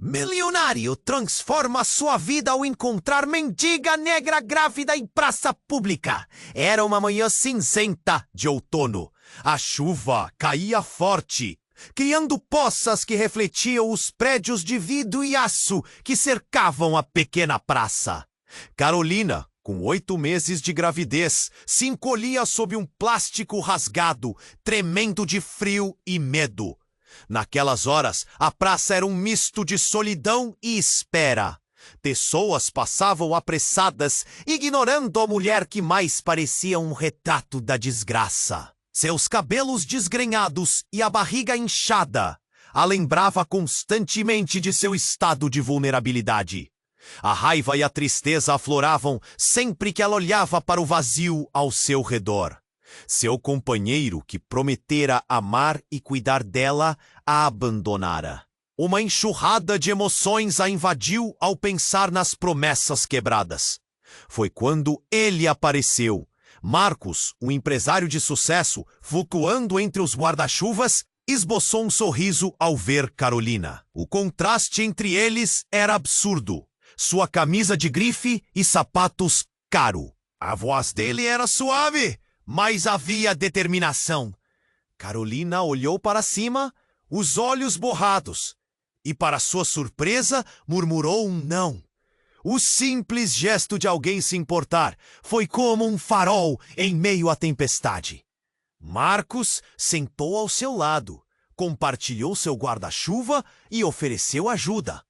Milionário transforma sua vida ao encontrar mendiga negra grávida em praça pública. Era uma manhã cinzenta de outono. A chuva caía forte, criando poças que refletiam os prédios de vidro e aço que cercavam a pequena praça. Carolina, com 8 meses de gravidez, se encolhia sob um plástico rasgado, tremendo de frio e medo. Naquelas horas, a praça era um misto de solidão e espera. Pessoas passavam apressadas, ignorando a mulher que mais parecia um retrato da desgraça. Seus cabelos desgrenhados e a barriga inchada a lembrava constantemente de seu estado de vulnerabilidade. A raiva e a tristeza afloravam sempre que ela olhava para o vazio ao seu redor. Seu companheiro, que prometera amar e cuidar dela, a abandonara. Uma enxurrada de emoções a invadiu ao pensar nas promessas quebradas. Foi quando ele apareceu. Marcos, um empresário de sucesso, flutuando entre os guarda-chuvas, esboçou um sorriso ao ver Carolina. O contraste entre eles era absurdo. Sua camisa de grife e sapatos caro. A voz dele era suave, mas havia determinação. Carolina olhou para cima, os olhos borrados, e para sua surpresa murmurou um não. O simples gesto de alguém se importar foi como um farol em meio à tempestade. Marcos sentou ao seu lado, compartilhou seu guarda-chuva e ofereceu ajuda.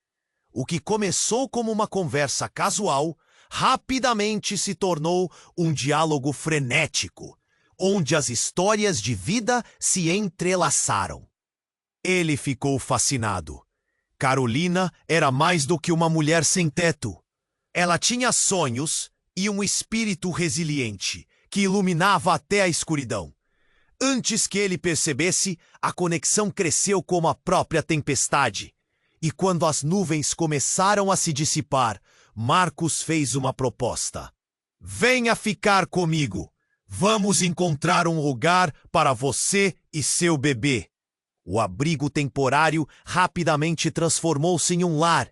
O que começou como uma conversa casual, rapidamente se tornou um diálogo frenético, onde as histórias de vida se entrelaçaram. Ele ficou fascinado. Carolina era mais do que uma mulher sem teto. Ela tinha sonhos e um espírito resiliente, que iluminava até a escuridão. Antes que ele percebesse, a conexão cresceu como a própria tempestade. E quando as nuvens começaram a se dissipar, Marcos fez uma proposta. Venha ficar comigo. Vamos encontrar um lugar para você e seu bebê. O abrigo temporário rapidamente transformou-se em um lar.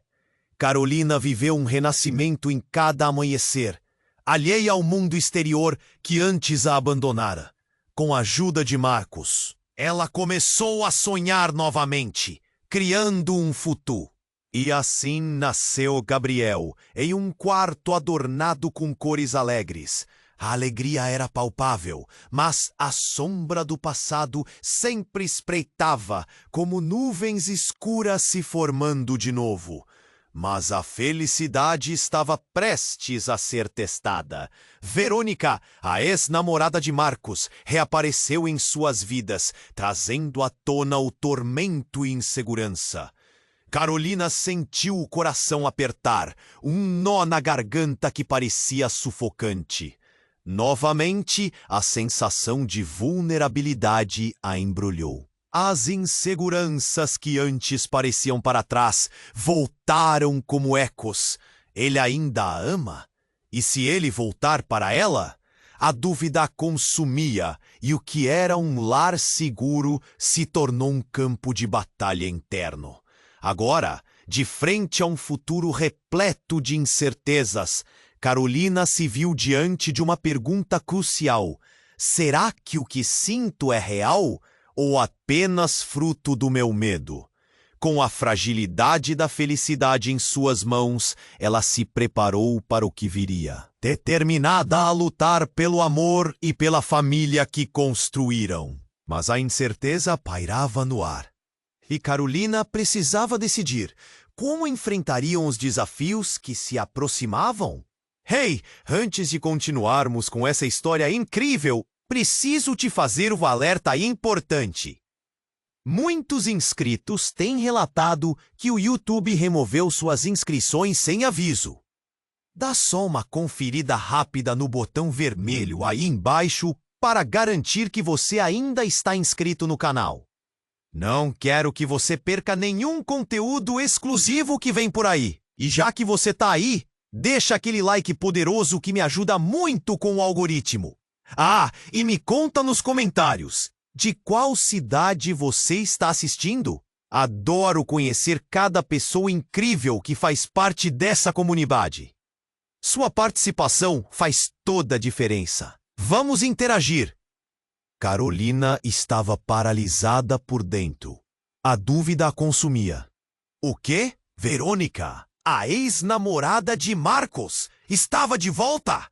Carolina viveu um renascimento em cada amanhecer, alheia ao mundo exterior que antes a abandonara. Com a ajuda de Marcos, ela começou a sonhar novamente, criando um futuro. E assim nasceu Gabriel, em um quarto adornado com cores alegres. A alegria era palpável, mas a sombra do passado sempre espreitava, como nuvens escuras se formando de novo. Mas a felicidade estava prestes a ser testada. Verônica, a ex-namorada de Marcos, reapareceu em suas vidas, trazendo à tona o tormento e insegurança. Carolina sentiu o coração apertar, um nó na garganta que parecia sufocante. Novamente, a sensação de vulnerabilidade a embrulhou. As inseguranças que antes pareciam para trás voltaram como ecos. Ele ainda a ama? E se ele voltar para ela? A dúvida a consumia, e o que era um lar seguro se tornou um campo de batalha interno. Agora, de frente a um futuro repleto de incertezas, Carolina se viu diante de uma pergunta crucial. Será que o que sinto é real ou apenas fruto do meu medo? Com a fragilidade da felicidade em suas mãos, ela se preparou para o que viria, determinada a lutar pelo amor e pela família que construíram. Mas a incerteza pairava no ar. E Carolina precisava decidir como enfrentariam os desafios que se aproximavam. Hey, antes de continuarmos com essa história incrível, preciso te fazer um alerta importante. Muitos inscritos têm relatado que o YouTube removeu suas inscrições sem aviso. Dá só uma conferida rápida no botão vermelho aí embaixo para garantir que você ainda está inscrito no canal. Não quero que você perca nenhum conteúdo exclusivo que vem por aí. E já que você tá aí, deixa aquele like poderoso que me ajuda muito com o algoritmo. Ah, e me conta nos comentários, de qual cidade você está assistindo? Adoro conhecer cada pessoa incrível que faz parte dessa comunidade. Sua participação faz toda a diferença. Vamos interagir. Carolina estava paralisada por dentro. A dúvida a consumia. O quê? Verônica, a ex-namorada de Marcos, estava de volta?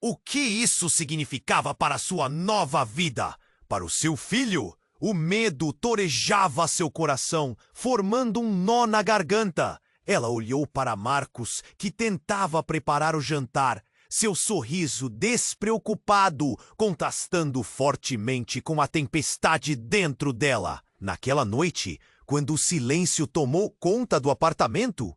O que isso significava para sua nova vida? Para o seu filho? O medo torejava seu coração, formando um nó na garganta. Ela olhou para Marcos, que tentava preparar o jantar, seu sorriso despreocupado, contrastando fortemente com a tempestade dentro dela. Naquela noite, quando o silêncio tomou conta do apartamento,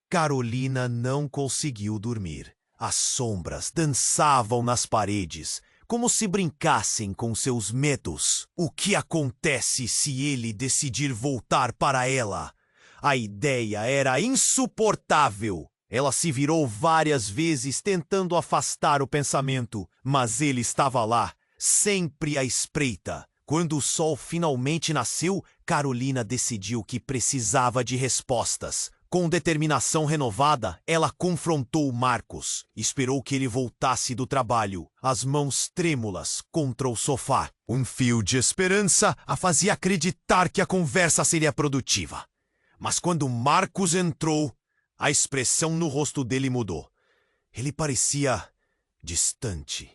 Carolina não conseguiu dormir. As sombras dançavam nas paredes, como se brincassem com seus medos. O que acontece se ele decidir voltar para ela? A ideia era insuportável. Ela se virou várias vezes tentando afastar o pensamento, mas ele estava lá, sempre à espreita. Quando o sol finalmente nasceu, Carolina decidiu que precisava de respostas. Com determinação renovada, ela confrontou Marcos. Esperou que ele voltasse do trabalho, as mãos trêmulas contra o sofá. Um fio de esperança a fazia acreditar que a conversa seria produtiva. Mas quando Marcos entrou, a expressão no rosto dele mudou. Ele parecia distante.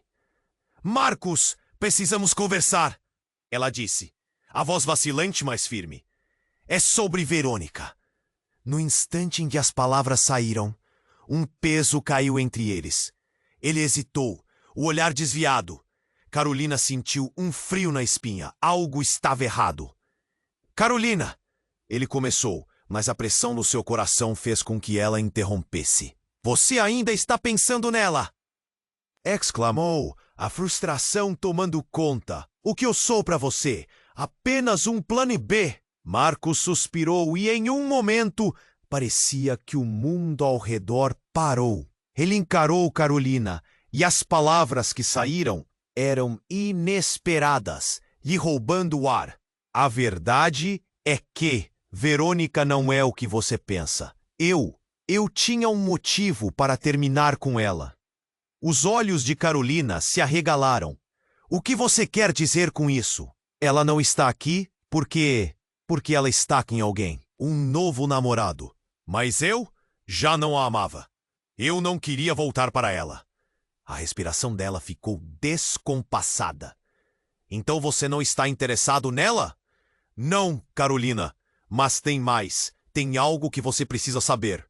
Marcos, precisamos conversar, ela disse, a voz vacilante, mas firme. É sobre Verônica. No instante em que as palavras saíram, um peso caiu entre eles. Ele hesitou, o olhar desviado. Carolina sentiu um frio na espinha. Algo estava errado. Carolina! Ele começou, mas a pressão no seu coração fez com que ela interrompesse. Você ainda está pensando nela! Exclamou, a frustração tomando conta. O que eu sou para você? Apenas um plano B. Marcos suspirou e, em um momento, parecia que o mundo ao redor parou. Ele encarou Carolina e as palavras que saíram eram inesperadas, lhe roubando o ar. A verdade é que Verônica não é o que você pensa. Eu tinha um motivo para terminar com ela. Os olhos de Carolina se arregalaram. O que você quer dizer com isso? Ela não está aqui porque ela está com alguém, um novo namorado. Mas eu já não a amava. Eu não queria voltar para ela. A respiração dela ficou descompassada. Então você não está interessado nela? Não, Carolina. Mas tem mais. Tem algo que você precisa saber.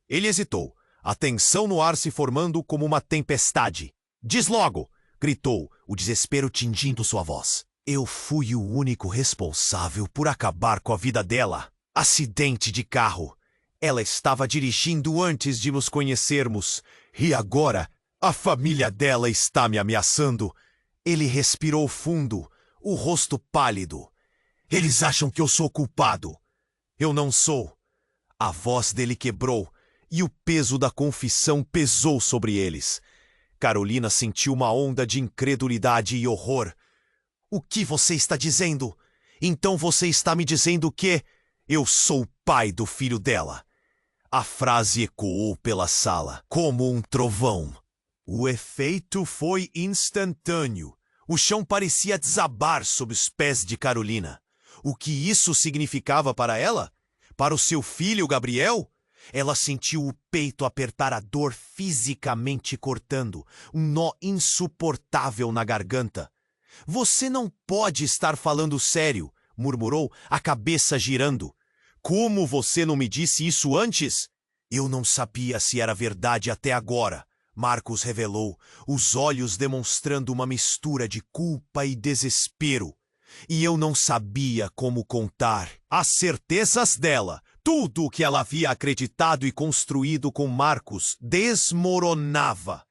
Ele hesitou, a tensão no ar se formando como uma tempestade. Diz logo! Gritou, o desespero tingindo sua voz. Eu fui o único responsável por acabar com a vida dela. Acidente de carro. Ela estava dirigindo antes de nos conhecermos. E agora, a família dela está me ameaçando. Ele respirou fundo, o rosto pálido. Eles acham que eu sou culpado. Eu não sou. A voz dele quebrou e o peso da confissão pesou sobre eles. Carolina sentiu uma onda de incredulidade e horror. O que você está dizendo? Então você está me dizendo que eu sou o pai do filho dela. A frase ecoou pela sala, como um trovão. O efeito foi instantâneo. O chão parecia desabar sob os pés de Carolina. O que isso significava para ela? Para o seu filho, Gabriel? Ela sentiu o peito apertar, a dor fisicamente cortando, um nó insuportável na garganta. Você não pode estar falando sério, murmurou, a cabeça girando. Como você não me disse isso antes? Eu não sabia se era verdade até agora, Marcos revelou, os olhos demonstrando uma mistura de culpa e desespero. E eu não sabia como contar. As certezas dela, tudo o que ela havia acreditado e construído com Marcos, desmoronava.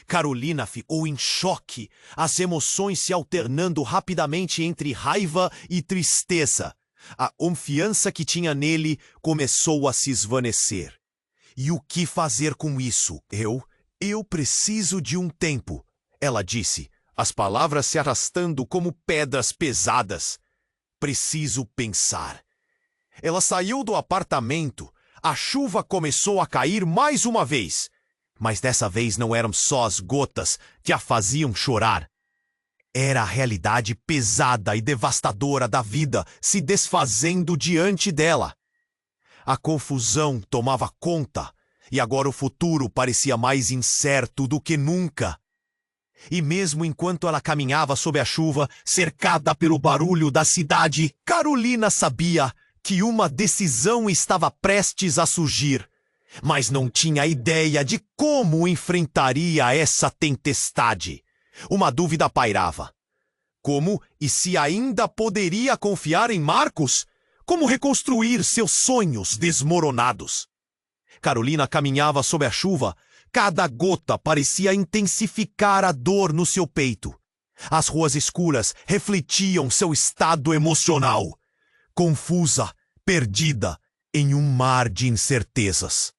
Carolina ficou em choque, as emoções se alternando rapidamente entre raiva e tristeza. A confiança que tinha nele começou a se esvanecer. E o que fazer com isso? Eu preciso de um tempo, ela disse, as palavras se arrastando como pedras pesadas. Preciso pensar. Ela saiu do apartamento. A chuva começou a cair mais uma vez. Mas dessa vez não eram só as gotas que a faziam chorar. Era a realidade pesada e devastadora da vida se desfazendo diante dela. A confusão tomava conta, e agora o futuro parecia mais incerto do que nunca. E mesmo enquanto ela caminhava sob a chuva, cercada pelo barulho da cidade, Carolina sabia que uma decisão estava prestes a surgir, mas não tinha ideia de como enfrentaria essa tempestade. Uma dúvida pairava. Como e se ainda poderia confiar em Marcos? Como reconstruir seus sonhos desmoronados? Carolina caminhava sob a chuva. Cada gota parecia intensificar a dor no seu peito. As ruas escuras refletiam seu estado emocional. Confusa, perdida em um mar de incertezas.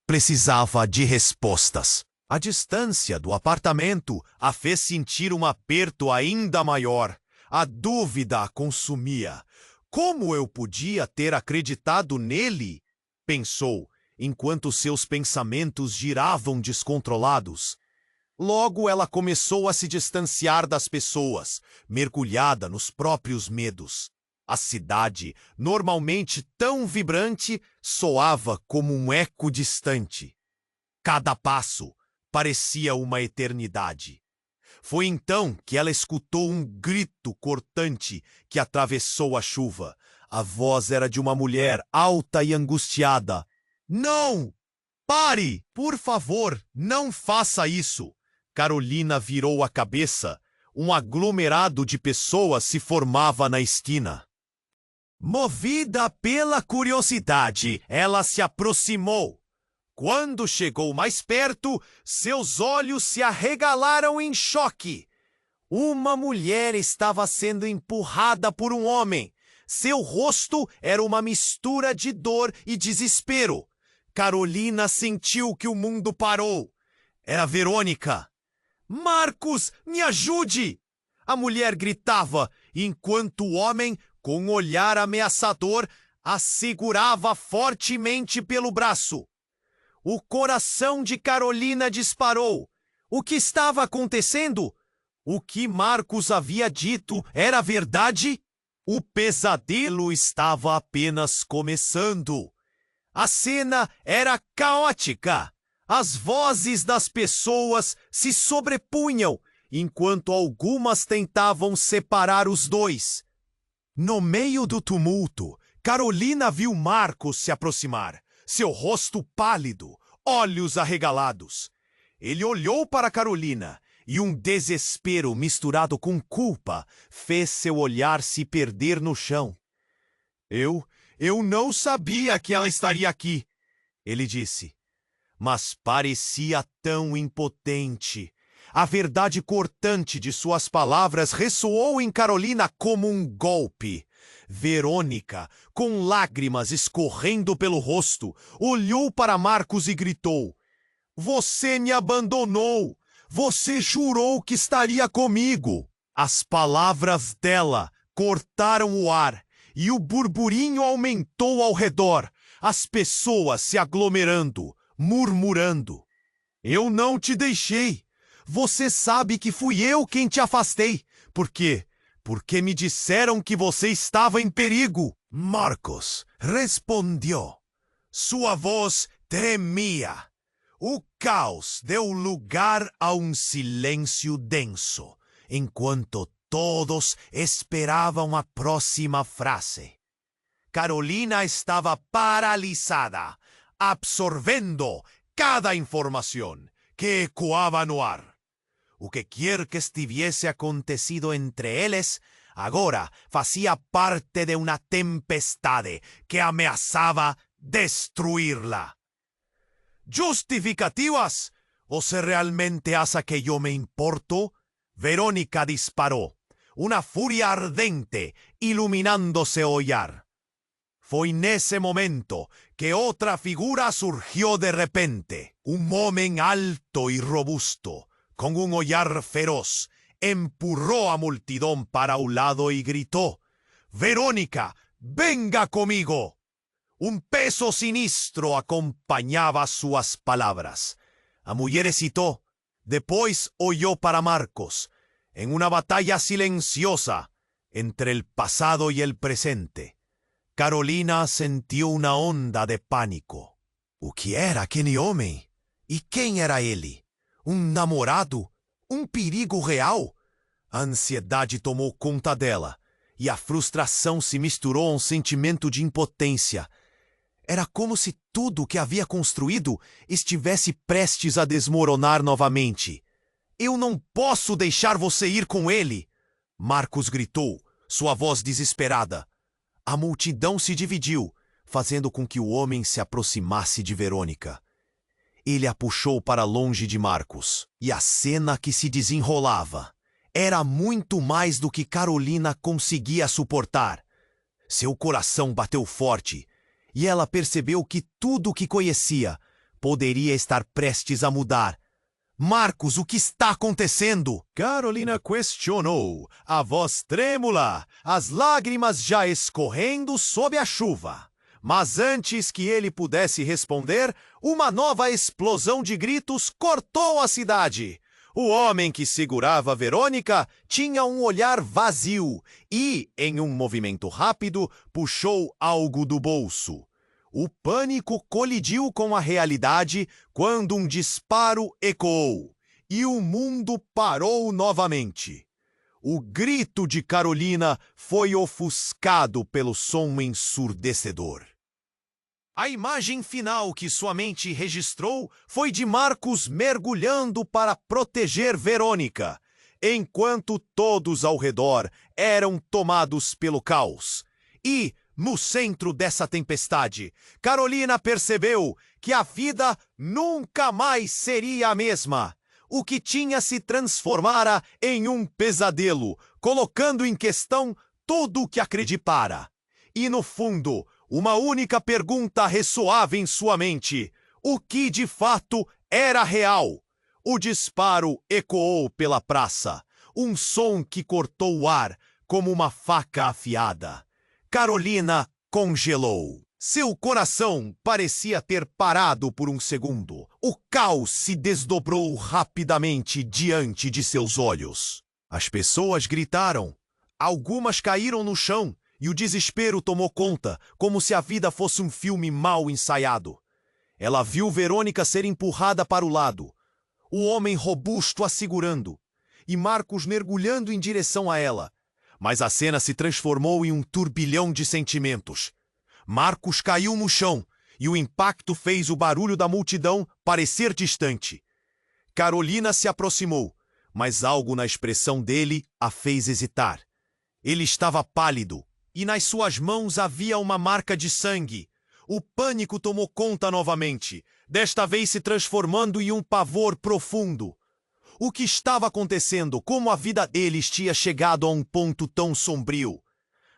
Precisava de respostas. A distância do apartamento a fez sentir um aperto ainda maior. A dúvida a consumia. Como eu podia ter acreditado nele? Pensou, enquanto seus pensamentos giravam descontrolados. Logo ela começou a se distanciar das pessoas, mergulhada nos próprios medos. A cidade, normalmente tão vibrante, soava como um eco distante. Cada passo parecia uma eternidade. Foi então que ela escutou um grito cortante que atravessou a chuva. A voz era de uma mulher alta e angustiada. Não! Pare! Por favor, não faça isso! Carolina virou a cabeça. Um aglomerado de pessoas se formava na esquina. Movida pela curiosidade, ela se aproximou. Quando chegou mais perto, seus olhos se arregalaram em choque. Uma mulher estava sendo empurrada por um homem. Seu rosto era uma mistura de dor e desespero. Carolina sentiu que o mundo parou. Era Verônica. Marcos, me ajude! A mulher gritava, enquanto o homem, com um olhar ameaçador, a segurava fortemente pelo braço. O coração de Carolina disparou. O que estava acontecendo? O que Marcos havia dito era verdade? O pesadelo estava apenas começando. A cena era caótica. As vozes das pessoas se sobrepunham, enquanto algumas tentavam separar os dois. No meio do tumulto, Carolina viu Marcos se aproximar, seu rosto pálido, olhos arregalados. Ele olhou para Carolina e um desespero misturado com culpa fez seu olhar se perder no chão. Eu não sabia que ela estaria aqui, ele disse. Mas parecia tão impotente. A verdade cortante de suas palavras ressoou em Carolina como um golpe. Verônica, com lágrimas escorrendo pelo rosto, olhou para Marcos e gritou: "Você me abandonou! Você jurou que estaria comigo!" As palavras dela cortaram o ar e o burburinho aumentou ao redor, as pessoas se aglomerando, murmurando. "Eu não te deixei! Você sabe que fui eu quem te afastei! Por quê? Porque me disseram que você estava em perigo!" Marcos respondeu. Sua voz tremia. O caos deu lugar a um silêncio denso, enquanto todos esperavam a próxima frase. Carolina estava paralisada, absorvendo cada informação que ecoava no ar. O que quer que estivesse acontecido entre eles, agora fazia parte de uma tempestade que ameaçava destruí-la. ¿Justificativas? ¿Você realmente acha que yo me importo? Verónica disparó, una furia ardente iluminando seu olhar. Foi nesse momento que outra figura surgió de repente. Un homem alto y robusto, con un olhar feroz, empurró a multidão para un lado y gritó: "Verónica, Venga comigo! Um peso sinistro acompanhava suas palavras. A mulher hesitou. Depois olhou para Marcos, en una batalla silenciosa entre el pasado y el presente. Carolina sentiu uma onda de pânico. O que era aquele homem? E quem era ele? Um namorado? Um perigo real? A ansiedade tomou conta dela, e a frustração se misturou a um sentimento de impotência. Era como se tudo o que havia construído estivesse prestes a desmoronar novamente. Eu não posso deixar você ir com ele! Marcos gritou, sua voz desesperada. A multidão se dividiu, fazendo com que o homem se aproximasse de Verônica. Ele a puxou para longe de Marcos, e a cena que se desenrolava era muito mais do que Carolina conseguia suportar. Seu coração bateu forte, e ela percebeu que tudo o que conhecia poderia estar prestes a mudar. Marcos, o que está acontecendo? Carolina questionou, a voz trêmula, as lágrimas já escorrendo sob a chuva. Mas antes que ele pudesse responder, uma nova explosão de gritos cortou a cidade. O homem que segurava Verônica tinha um olhar vazio e, em um movimento rápido, puxou algo do bolso. O pânico colidiu com a realidade quando um disparo ecoou, e o mundo parou novamente. O grito de Carolina foi ofuscado pelo som ensurdecedor. A imagem final que sua mente registrou foi de Marcos mergulhando para proteger Verônica, enquanto todos ao redor eram tomados pelo caos. E, no centro dessa tempestade, Carolina percebeu que a vida nunca mais seria a mesma. O que tinha se transformara em um pesadelo, colocando em questão tudo o que acreditara. E no fundo, uma única pergunta ressoava em sua mente: o que de fato era real? O disparo ecoou pela praça, um som que cortou o ar como uma faca afiada. Carolina congelou. Seu coração parecia ter parado por um segundo. O caos se desdobrou rapidamente diante de seus olhos. As pessoas gritaram. Algumas caíram no chão e o desespero tomou conta, como se a vida fosse um filme mal ensaiado. Ela viu Verônica ser empurrada para o lado, o homem robusto a segurando, e Marcos mergulhando em direção a ela. Mas a cena se transformou em um turbilhão de sentimentos. Marcos caiu no chão, e o impacto fez o barulho da multidão parecer distante. Carolina se aproximou, mas algo na expressão dele a fez hesitar. Ele estava pálido, e nas suas mãos havia uma marca de sangue. O pânico tomou conta novamente, desta vez se transformando em um pavor profundo. O que estava acontecendo? Como a vida deles tinha chegado a um ponto tão sombrio?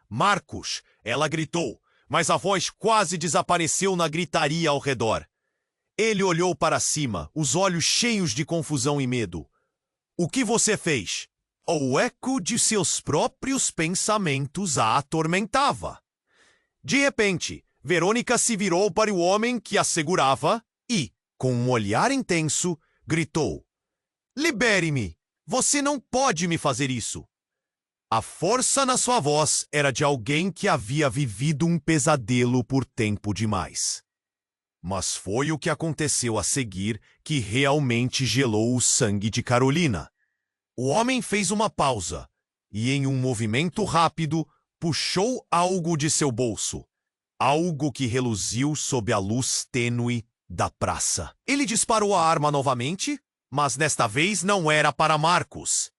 Marcos, ela gritou, mas a voz quase desapareceu na gritaria ao redor. Ele olhou para cima, os olhos cheios de confusão e medo. O que você fez? O eco de seus próprios pensamentos a atormentava. De repente, Verônica se virou para o homem que a segurava e, com um olhar intenso, gritou: "Libere-me! Você não pode me fazer isso!" A força na sua voz era de alguém que havia vivido um pesadelo por tempo demais. Mas foi o que aconteceu a seguir que realmente gelou o sangue de Carolina. O homem fez uma pausa e, em um movimento rápido, puxou algo de seu bolso. Algo que reluziu sob a luz tênue da praça. Ele disparou a arma novamente, mas desta vez não era para Marcos.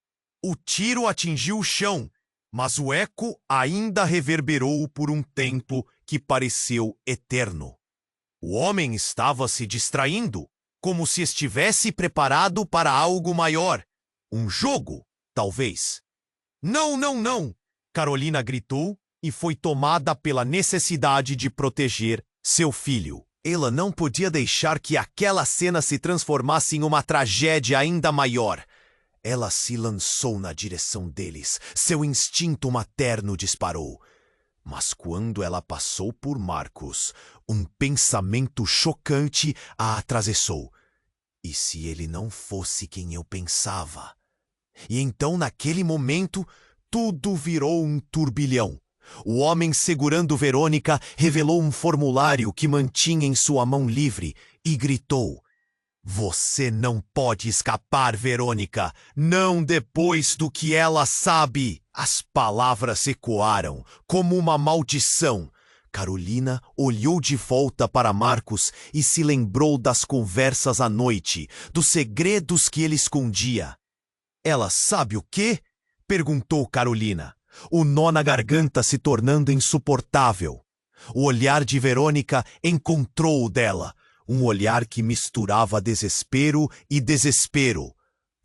O tiro atingiu o chão, mas o eco ainda reverberou por um tempo que pareceu eterno. O homem estava se distraindo, como se estivesse preparado para algo maior. Um jogo, talvez. "Não, não, não!" Carolina gritou e foi tomada pela necessidade de proteger seu filho. Ela não podia deixar que aquela cena se transformasse em uma tragédia ainda maior. Ela se lançou na direção deles. Seu instinto materno disparou. Mas quando ela passou por Marcos, um pensamento chocante a atravessou. E se ele não fosse quem eu pensava? E então, naquele momento, tudo virou um turbilhão. O homem segurando Verônica revelou um formulário que mantinha em sua mão livre e gritou: "Você não pode escapar, Verônica, não depois do que ela sabe." As palavras ecoaram como uma maldição. Carolina olhou de volta para Marcos e se lembrou das conversas à noite, dos segredos que ele escondia. "Ela sabe o quê?" perguntou Carolina, o nó na garganta se tornando insuportável. O olhar de Verônica encontrou o dela, um olhar que misturava desespero e desespero.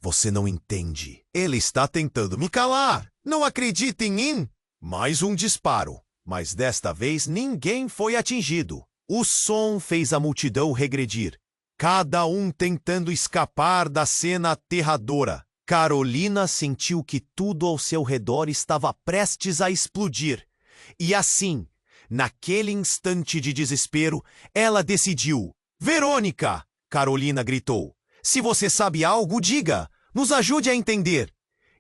"Você não entende. Ele está tentando me calar. Não acredita em mim?" Mais um disparo, mas desta vez ninguém foi atingido. O som fez a multidão regredir, cada um tentando escapar da cena aterradora. Carolina sentiu que tudo ao seu redor estava prestes a explodir. E assim, naquele instante de desespero, ela decidiu. "Verônica!" Carolina gritou. "Se você sabe algo, diga! Nos ajude a entender!"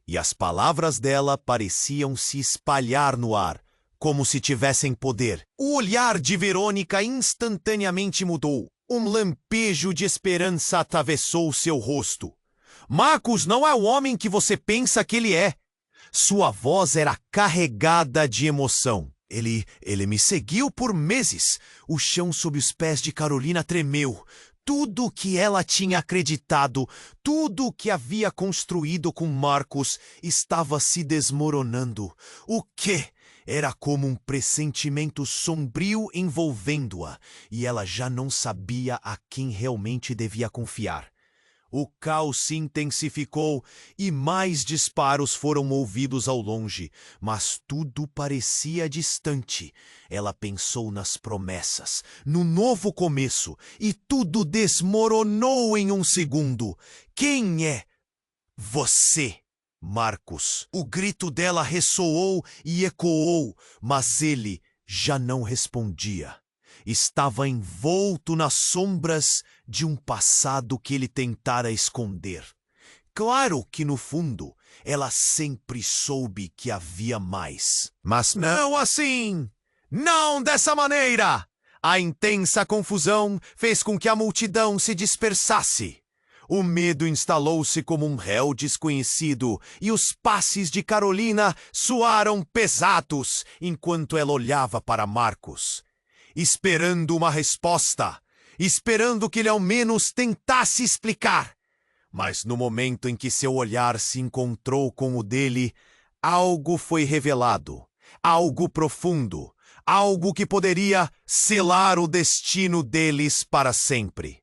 E as palavras dela pareciam se espalhar no ar, como se tivessem poder. O olhar de Verônica instantaneamente mudou. Um lampejo de esperança atravessou seu rosto. "Marcos não é o homem que você pensa que ele é." Sua voz era carregada de emoção. Ele me seguiu por meses." O chão sob os pés de Carolina tremeu. Tudo o que ela tinha acreditado, tudo o que havia construído com Marcos, estava se desmoronando. O quê? Era como um pressentimento sombrio envolvendo-a, e ela já não sabia a quem realmente devia confiar. O caos se intensificou e mais disparos foram ouvidos ao longe, mas tudo parecia distante. Ela pensou nas promessas, no novo começo, e tudo desmoronou em um segundo. "Quem é você, Marcos?" O grito dela ressoou e ecoou, mas ele já não respondia. Estava envolto nas sombras de um passado que ele tentara esconder. Claro que, no fundo, ela sempre soube que havia mais. Mas não assim! Não dessa maneira! A intensa confusão fez com que a multidão se dispersasse. O medo instalou-se como um réu desconhecido e os passes de Carolina soaram pesados enquanto ela olhava para Marcos, esperando uma resposta, esperando que ele ao menos tentasse explicar. Mas no momento em que seu olhar se encontrou com o dele, algo foi revelado, algo profundo, algo que poderia selar o destino deles para sempre.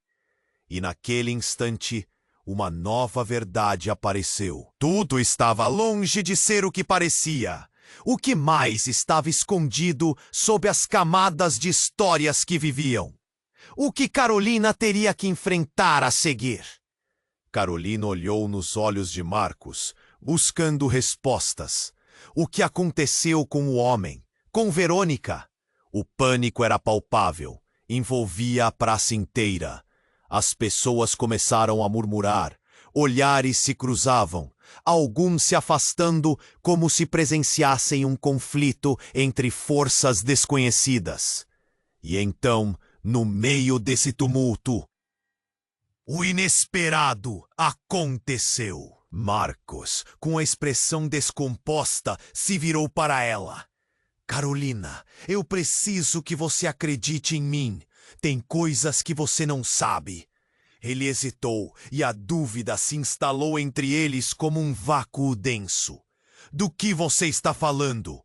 E naquele instante, uma nova verdade apareceu. Tudo estava longe de ser o que parecia. O que mais estava escondido sob as camadas de histórias que viviam? O que Carolina teria que enfrentar a seguir? Carolina olhou nos olhos de Marcos, buscando respostas. O que aconteceu com o homem? Com Verônica? O pânico era palpável, envolvia a praça inteira. As pessoas começaram a murmurar, olhares se cruzavam, alguns se afastando como se presenciassem um conflito entre forças desconhecidas. E então, no meio desse tumulto, o inesperado aconteceu. Marcos, com a expressão descomposta, se virou para ela. "Carolina, eu preciso que você acredite em mim. Tem coisas que você não sabe." Ele hesitou e a dúvida se instalou entre eles como um vácuo denso. "Do que você está falando?"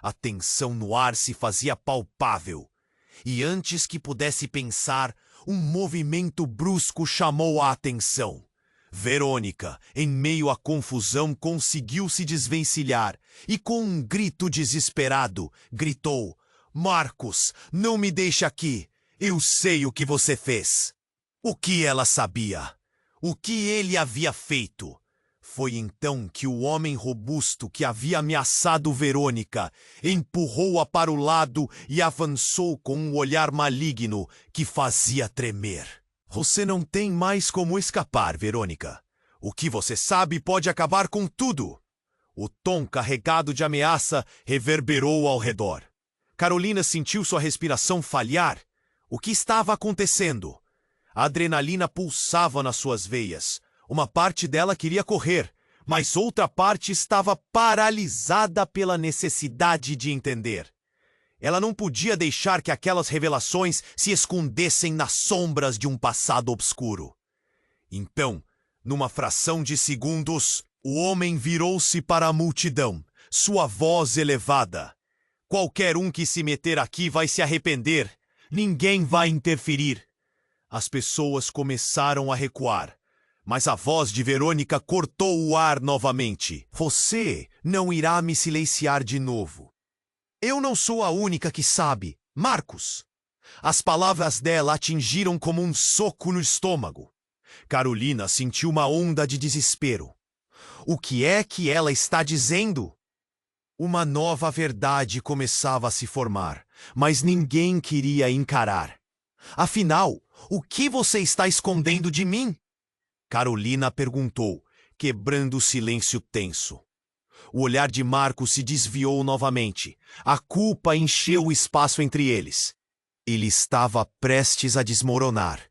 A tensão no ar se fazia palpável. E antes que pudesse pensar, um movimento brusco chamou a atenção. Verônica, em meio à confusão, conseguiu se desvencilhar e, com um grito desesperado, gritou: "Marcos, não me deixe aqui! Eu sei o que você fez." O que ela sabia? O que ele havia feito? Foi então que o homem robusto que havia ameaçado Verônica empurrou-a para o lado e avançou com um olhar maligno que fazia tremer. Você não tem mais como escapar, Verônica. O que você sabe pode acabar com tudo. O tom carregado de ameaça reverberou ao redor. Carolina sentiu sua respiração falhar. O que estava acontecendo? A adrenalina pulsava nas suas veias. Uma parte dela queria correr, mas outra parte estava paralisada pela necessidade de entender. Ela não podia deixar que aquelas revelações se escondessem nas sombras de um passado obscuro. Então, numa fração de segundos, o homem virou-se para a multidão, sua voz elevada. Qualquer um que se meter aqui vai se arrepender. Ninguém vai interferir. As pessoas começaram a recuar, mas a voz de Verônica cortou o ar novamente. Você não irá me silenciar de novo. Eu não sou a única que sabe, Marcos. As palavras dela atingiram como um soco no estômago. Carolina sentiu uma onda de desespero. O que é que ela está dizendo? Uma nova verdade começava a se formar, mas ninguém queria encarar. Afinal, o que você está escondendo de mim? Carolina perguntou, quebrando o silêncio tenso. O olhar de Marcos se desviou novamente. A culpa encheu o espaço entre eles. Ele estava prestes a desmoronar.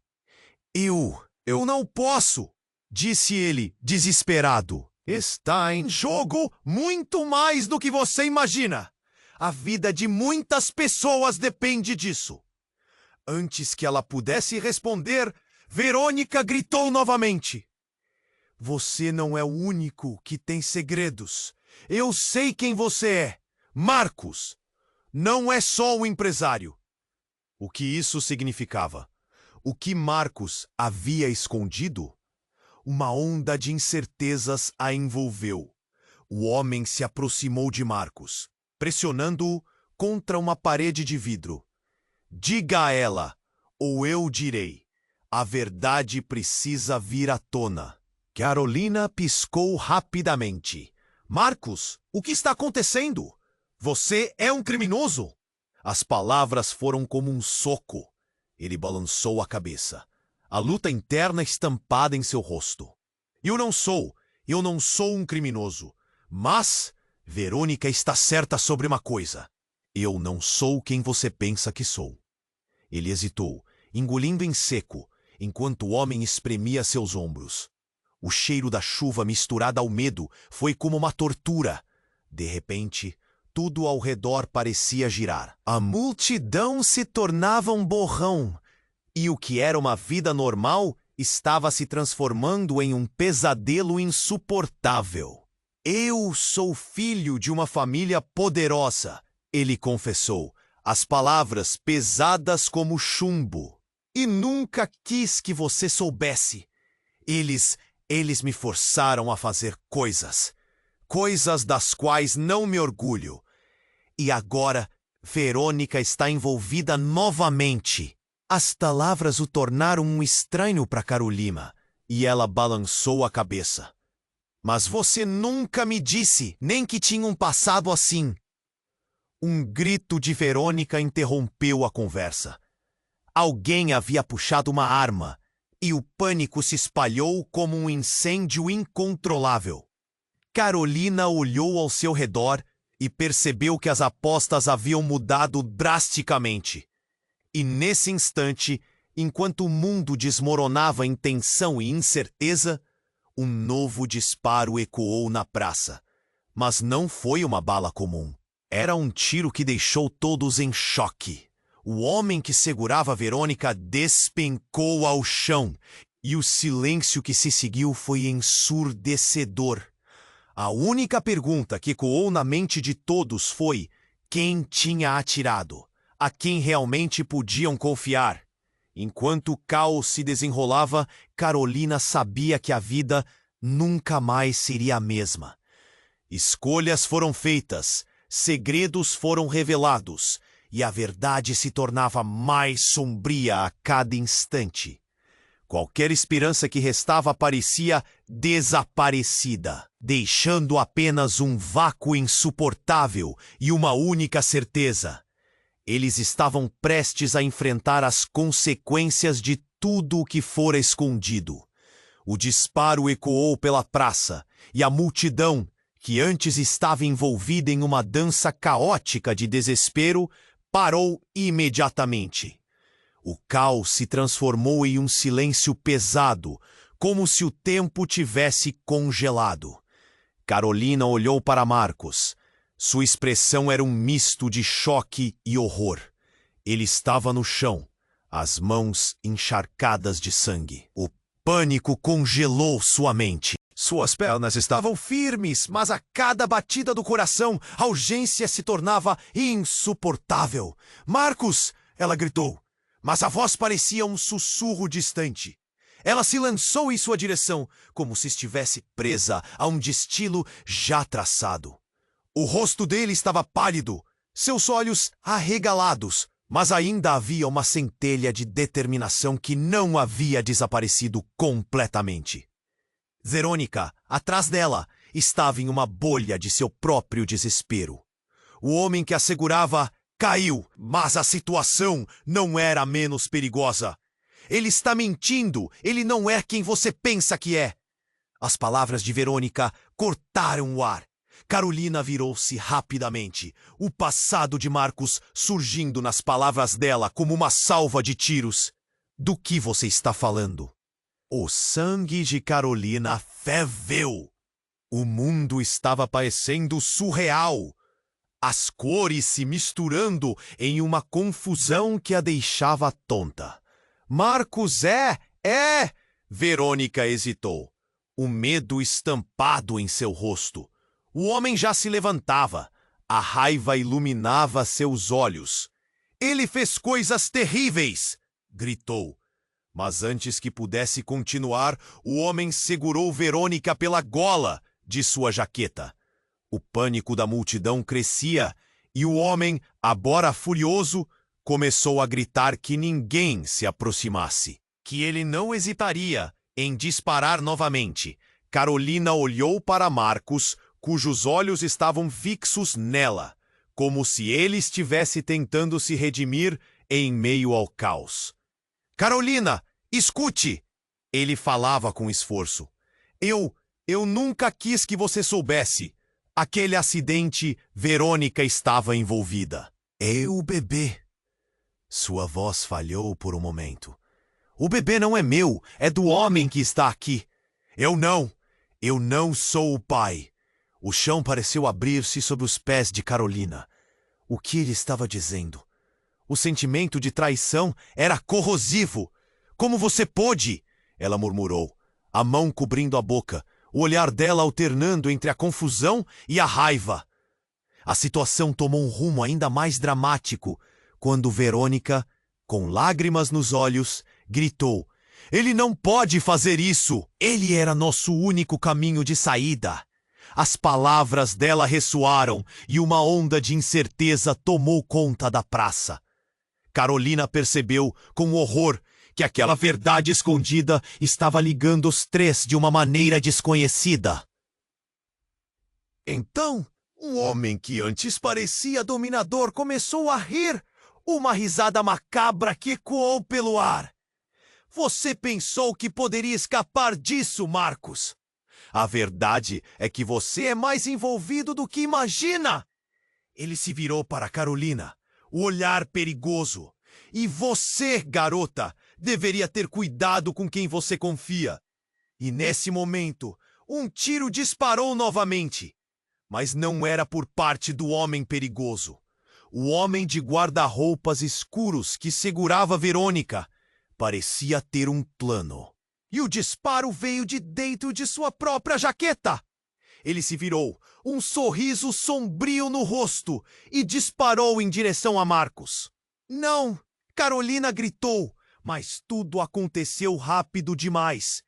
Eu não posso, disse ele, desesperado. Está em jogo muito mais do que você imagina. A vida de muitas pessoas depende disso. Antes que ela pudesse responder, Verônica gritou novamente. Você não é o único que tem segredos. Eu sei quem você é. Marcos. Não é só o empresário. O que isso significava? O que Marcos havia escondido? Uma onda de incertezas a envolveu. O homem se aproximou de Marcos, pressionando-o contra uma parede de vidro. Diga a ela, ou eu direi. A verdade precisa vir à tona. Carolina piscou rapidamente. Marcos, o que está acontecendo? Você é um criminoso? As palavras foram como um soco. Ele balançou a cabeça, a luta interna estampada em seu rosto. Eu não sou um criminoso. Mas Verônica está certa sobre uma coisa. Eu não sou quem você pensa que sou. Ele hesitou, engolindo em seco, enquanto o homem espremia seus ombros. O cheiro da chuva misturada ao medo foi como uma tortura. De repente, tudo ao redor parecia girar. A multidão se tornava um borrão, e o que era uma vida normal estava se transformando em um pesadelo insuportável. Eu sou filho de uma família poderosa, ele confessou, as palavras pesadas como chumbo. E nunca quis que você soubesse. Eles me forçaram a fazer coisas das quais não me orgulho. E agora, Verônica está envolvida novamente. As palavras o tornaram um estranho para Carolina, e ela balançou a cabeça. Mas você nunca me disse nem que tinha um passado assim. Um grito de Verônica interrompeu a conversa. Alguém havia puxado uma arma, e o pânico se espalhou como um incêndio incontrolável. Carolina olhou ao seu redor e percebeu que as apostas haviam mudado drasticamente. E nesse instante, enquanto o mundo desmoronava em tensão e incerteza, um novo disparo ecoou na praça. Mas não foi uma bala comum. Era um tiro que deixou todos em choque. O homem que segurava Verônica despencou ao chão, e o silêncio que se seguiu foi ensurdecedor. A única pergunta que ecoou na mente de todos foi: quem tinha atirado? A quem realmente podiam confiar? Enquanto o caos se desenrolava, Carolina sabia que a vida nunca mais seria a mesma. Escolhas foram feitas, segredos foram revelados, e a verdade se tornava mais sombria a cada instante. Qualquer esperança que restava parecia desaparecida, deixando apenas um vácuo insuportável e uma única certeza. Eles estavam prestes a enfrentar as consequências de tudo o que fora escondido. O disparo ecoou pela praça, e a multidão, que antes estava envolvida em uma dança caótica de desespero, parou imediatamente. O caos se transformou em um silêncio pesado, como se o tempo tivesse congelado. Carolina olhou para Marcos. Sua expressão era um misto de choque e horror. Ele estava no chão, as mãos encharcadas de sangue. O pânico congelou sua mente. Suas pernas estavam firmes, mas a cada batida do coração, a urgência se tornava insuportável. "Marcos!" ela gritou, mas a voz parecia um sussurro distante. Ela se lançou em sua direção, como se estivesse presa a um destino já traçado. O rosto dele estava pálido, seus olhos arregalados, mas ainda havia uma centelha de determinação que não havia desaparecido completamente. Verônica, atrás dela, estava em uma bolha de seu próprio desespero. O homem que a segurava caiu, mas a situação não era menos perigosa. "Ele está mentindo, ele não é quem você pensa que é." As palavras de Verônica cortaram o ar. Carolina virou-se rapidamente, o passado de Marcos surgindo nas palavras dela como uma salva de tiros. "Do que você está falando?" O sangue de Carolina ferveu. O mundo estava parecendo surreal. As cores se misturando em uma confusão que a deixava tonta. "Marcos é... Verônica hesitou, o medo estampado em seu rosto. O homem já se levantava. A raiva iluminava seus olhos. "Ele fez coisas terríveis!" gritou. Mas antes que pudesse continuar, o homem segurou Verônica pela gola de sua jaqueta. O pânico da multidão crescia e o homem, agora furioso, começou a gritar que ninguém se aproximasse, que ele não hesitaria em disparar novamente. Carolina olhou para Marcos, cujos olhos estavam fixos nela, como se ele estivesse tentando se redimir em meio ao caos. "Carolina, escute!" Ele falava com esforço. Eu nunca quis que você soubesse. Aquele acidente, Verônica estava envolvida." "O bebê." Sua voz falhou por um momento. "O bebê não é meu, é do homem que está aqui." Eu não sou o pai." O chão pareceu abrir-se sob os pés de Carolina. O que ele estava dizendo? O sentimento de traição era corrosivo. "Como você pôde?" ela murmurou, a mão cobrindo a boca, o olhar dela alternando entre a confusão e a raiva. A situação tomou um rumo ainda mais dramático, quando Verônica, com lágrimas nos olhos, gritou: "Ele não pode fazer isso! Ele era nosso único caminho de saída." As palavras dela ressoaram e uma onda de incerteza tomou conta da praça. Carolina percebeu com horror que aquela verdade escondida estava ligando os três de uma maneira desconhecida. Então, um homem que antes parecia dominador começou a rir, uma risada macabra que ecoou pelo ar. "Você pensou que poderia escapar disso, Marcos? A verdade é que você é mais envolvido do que imagina." Ele se virou para Carolina, o olhar perigoso. "E você, garota, deveria ter cuidado com quem você confia." E nesse momento, um tiro disparou novamente. Mas não era por parte do homem perigoso. O homem de guarda-roupas escuros que segurava Verônica parecia ter um plano. E o disparo veio de dentro de sua própria jaqueta. Ele se virou, um sorriso sombrio no rosto, e disparou em direção a Marcos. "Não!" Carolina gritou, mas tudo aconteceu rápido demais.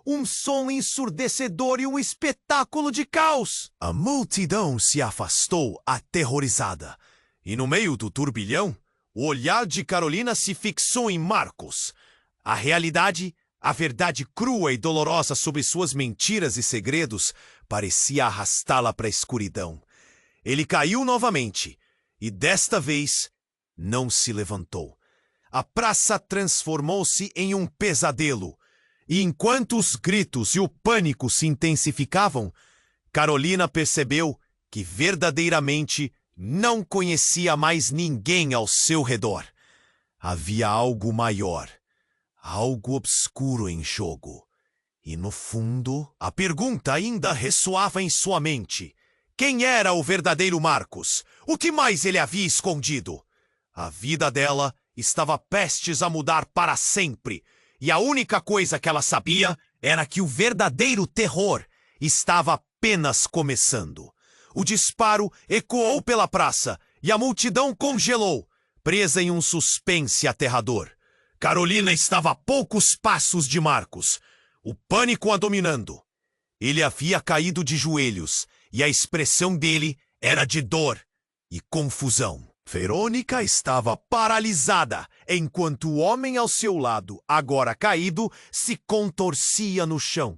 Um som ensurdecedor e um espetáculo de caos. A multidão se afastou aterrorizada. E no meio do turbilhão, o olhar de Carolina se fixou em Marcos. A realidade A verdade crua e dolorosa sobre suas mentiras e segredos parecia arrastá-la para a escuridão. Ele caiu novamente, e desta vez não se levantou. A praça transformou-se em um pesadelo, e enquanto os gritos e o pânico se intensificavam, Carolina percebeu que verdadeiramente não conhecia mais ninguém ao seu redor. Havia algo maior, algo obscuro em jogo. E no fundo, a pergunta ainda ressoava em sua mente. Quem era o verdadeiro Marcos? O que mais ele havia escondido? A vida dela estava prestes a mudar para sempre, e a única coisa que ela sabia era que o verdadeiro terror estava apenas começando. O disparo ecoou pela praça e a multidão congelou, presa em um suspense aterrador. Carolina estava a poucos passos de Marcos, o pânico a dominando. Ele havia caído de joelhos e a expressão dele era de dor e confusão. Verônica estava paralisada, enquanto o homem ao seu lado, agora caído, se contorcia no chão.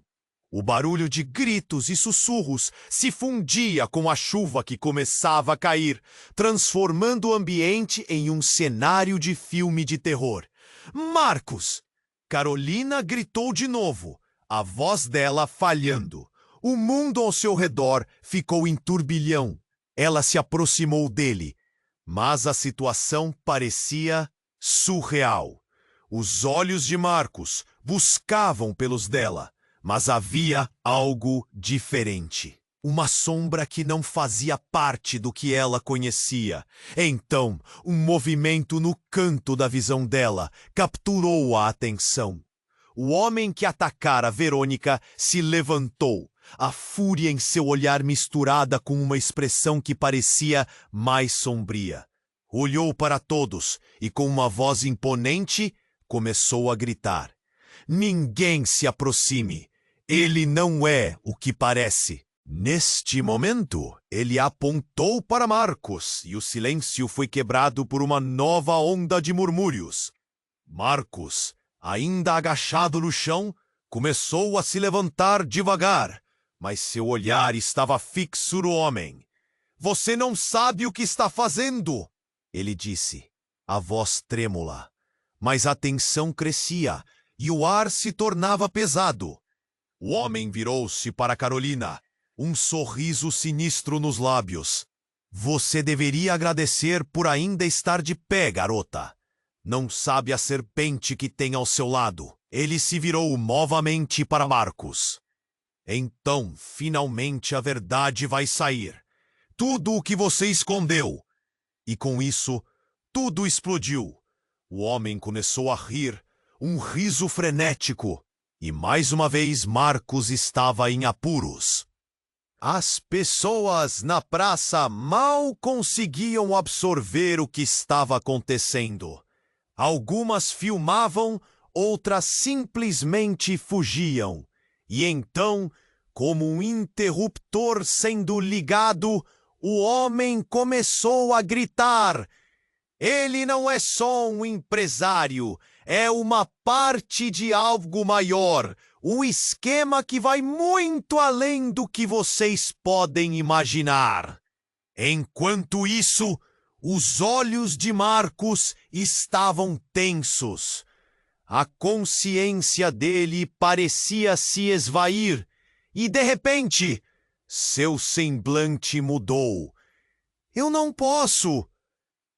O barulho de gritos e sussurros se fundia com a chuva que começava a cair, transformando o ambiente em um cenário de filme de terror. Marcos! Carolina gritou de novo, a voz dela falhando. O mundo ao seu redor ficou em turbilhão. Ela se aproximou dele, mas a situação parecia surreal. Os olhos de Marcos buscavam pelos dela, mas havia algo diferente. Uma sombra que não fazia parte do que ela conhecia. Então, um movimento no canto da visão dela capturou a atenção. O homem que atacara Verônica se levantou, a fúria em seu olhar misturada com uma expressão que parecia mais sombria. Olhou para todos e, com uma voz imponente, começou a gritar. Ninguém se aproxime. Ele não é o que parece. Neste momento, ele apontou para Marcos e o silêncio foi quebrado por uma nova onda de murmúrios. Marcos, ainda agachado no chão, começou a se levantar devagar, mas seu olhar estava fixo no homem. Você não sabe o que está fazendo, ele disse, a voz trêmula. Mas a tensão crescia e o ar se tornava pesado. O homem virou-se para Carolina, um sorriso sinistro nos lábios. Você deveria agradecer por ainda estar de pé, garota. Não sabe a serpente que tem ao seu lado. Ele se virou novamente para Marcos. Então, finalmente a verdade vai sair. Tudo o que você escondeu. E com isso, tudo explodiu. O homem começou a rir, um riso frenético. E mais uma vez Marcos estava em apuros. As pessoas na praça mal conseguiam absorver o que estava acontecendo. Algumas filmavam, outras simplesmente fugiam. E então, como um interruptor sendo ligado, o homem começou a gritar. Ele não é só um empresário, é uma parte de algo maior, um esquema que vai muito além do que vocês podem imaginar. Enquanto isso, os olhos de Marcos estavam tensos. A consciência dele parecia se esvair e, de repente, seu semblante mudou. Eu não posso!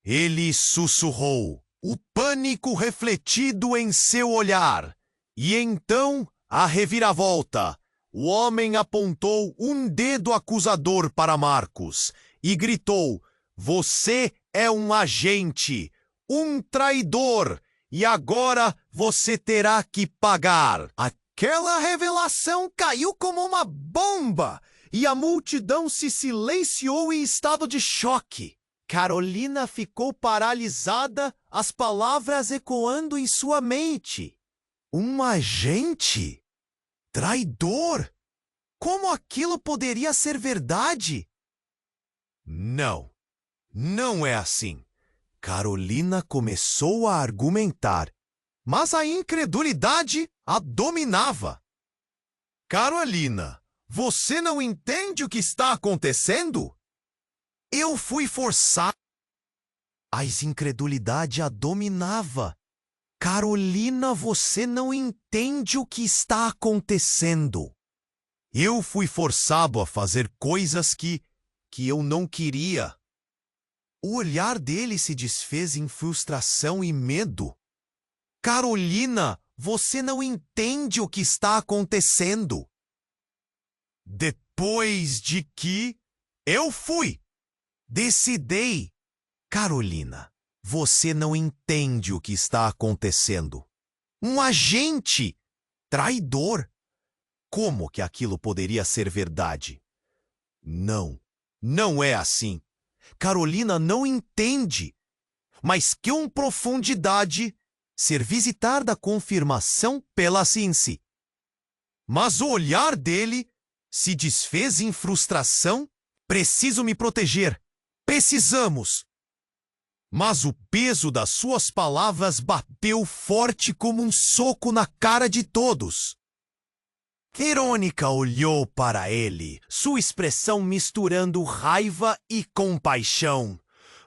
Ele sussurrou, o pânico refletido em seu olhar. E então, a reviravolta. O homem apontou um dedo acusador para Marcos e gritou, você é um agente, um traidor, e agora você terá que pagar. Aquela revelação caiu como uma bomba, e a multidão se silenciou em estado de choque. Carolina ficou paralisada, as palavras ecoando em sua mente. Um agente? Traidor? Como aquilo poderia ser verdade? Não, não é assim. Carolina começou a argumentar, mas a incredulidade a dominava. Carolina, você não entende o que está acontecendo? Eu fui forçado. A incredulidade a dominava. Carolina, você não entende o que está acontecendo. Eu fui forçado a fazer coisas que eu não queria. O olhar dele se desfez em frustração e medo. Carolina, você não entende o que está acontecendo. Depois de que eu fui, decidi. Carolina, você não entende o que está acontecendo. Um agente traidor. Como que aquilo poderia ser verdade? Não, não é assim. Carolina não entende. Mas com profundidade, ser visitar da confirmação pela ciência. Mas o olhar dele se desfez em frustração. Preciso me proteger. Precisamos. Mas o peso das suas palavras bateu forte como um soco na cara de todos. Verônica olhou para ele, sua expressão misturando raiva e compaixão.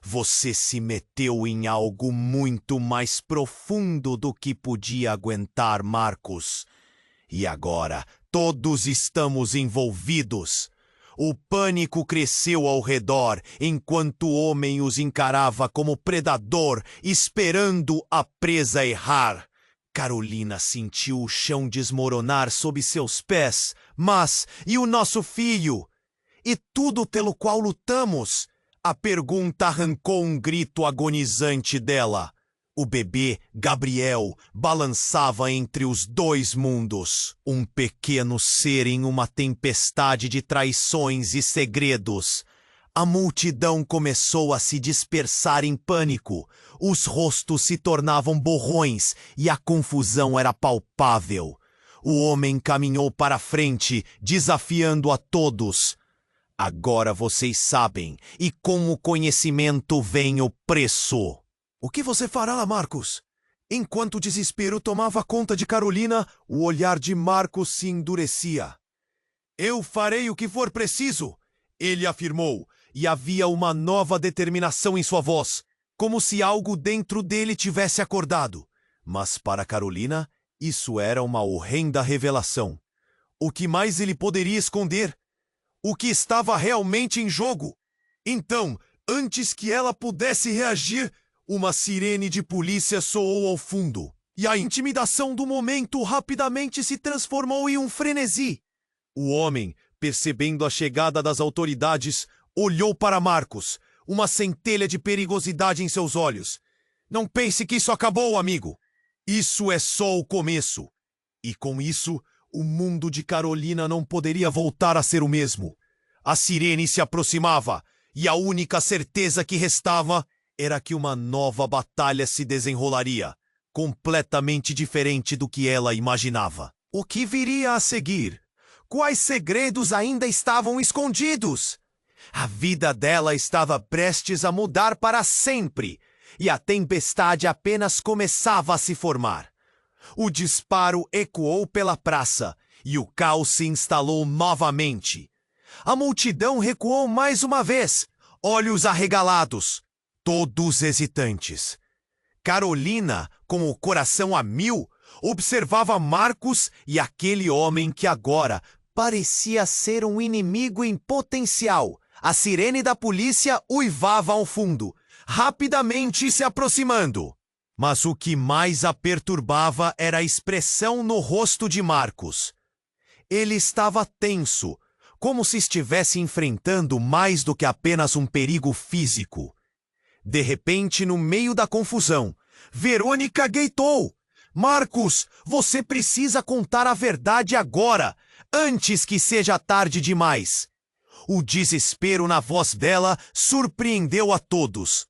Você se meteu em algo muito mais profundo do que podia aguentar, Marcos. E agora, todos estamos envolvidos. O pânico cresceu ao redor, enquanto o homem os encarava como predador, esperando a presa errar. Carolina sentiu o chão desmoronar sob seus pés. Mas, e o nosso filho? E tudo pelo qual lutamos? A pergunta arrancou um grito agonizante dela. O bebê, Gabriel, balançava entre os dois mundos. Um pequeno ser em uma tempestade de traições e segredos. A multidão começou a se dispersar em pânico. Os rostos se tornavam borrões e a confusão era palpável. O homem caminhou para frente, desafiando a todos. Agora vocês sabem, e com o conhecimento vem o preço. O que você fará, Marcos? Enquanto o desespero tomava conta de Carolina, o olhar de Marcos se endurecia. Eu farei o que for preciso, ele afirmou, e havia uma nova determinação em sua voz, como se algo dentro dele tivesse acordado. Mas para Carolina, isso era uma horrenda revelação. O que mais ele poderia esconder? O que estava realmente em jogo? Então, antes que ela pudesse reagir, uma sirene de polícia soou ao fundo, e a intimidação do momento rapidamente se transformou em um frenesi. O homem, percebendo a chegada das autoridades, olhou para Marcos, uma centelha de perigosidade em seus olhos. Não pense que isso acabou, amigo. Isso é só o começo. E com isso, o mundo de Carolina não poderia voltar a ser o mesmo. A sirene se aproximava, e a única certeza que restava era que uma nova batalha se desenrolaria, completamente diferente do que ela imaginava. O que viria a seguir? Quais segredos ainda estavam escondidos? A vida dela estava prestes a mudar para sempre, e a tempestade apenas começava a se formar. O disparo ecoou pela praça, e o caos se instalou novamente. A multidão recuou mais uma vez, olhos arregalados, todos hesitantes. Carolina, com o coração a mil, observava Marcos e aquele homem que agora parecia ser um inimigo em potencial. A sirene da polícia uivava ao fundo, rapidamente se aproximando. Mas o que mais a perturbava era a expressão no rosto de Marcos. Ele estava tenso, como se estivesse enfrentando mais do que apenas um perigo físico. De repente, no meio da confusão, Verônica gritou: Marcos, você precisa contar a verdade agora, antes que seja tarde demais. O desespero na voz dela surpreendeu a todos.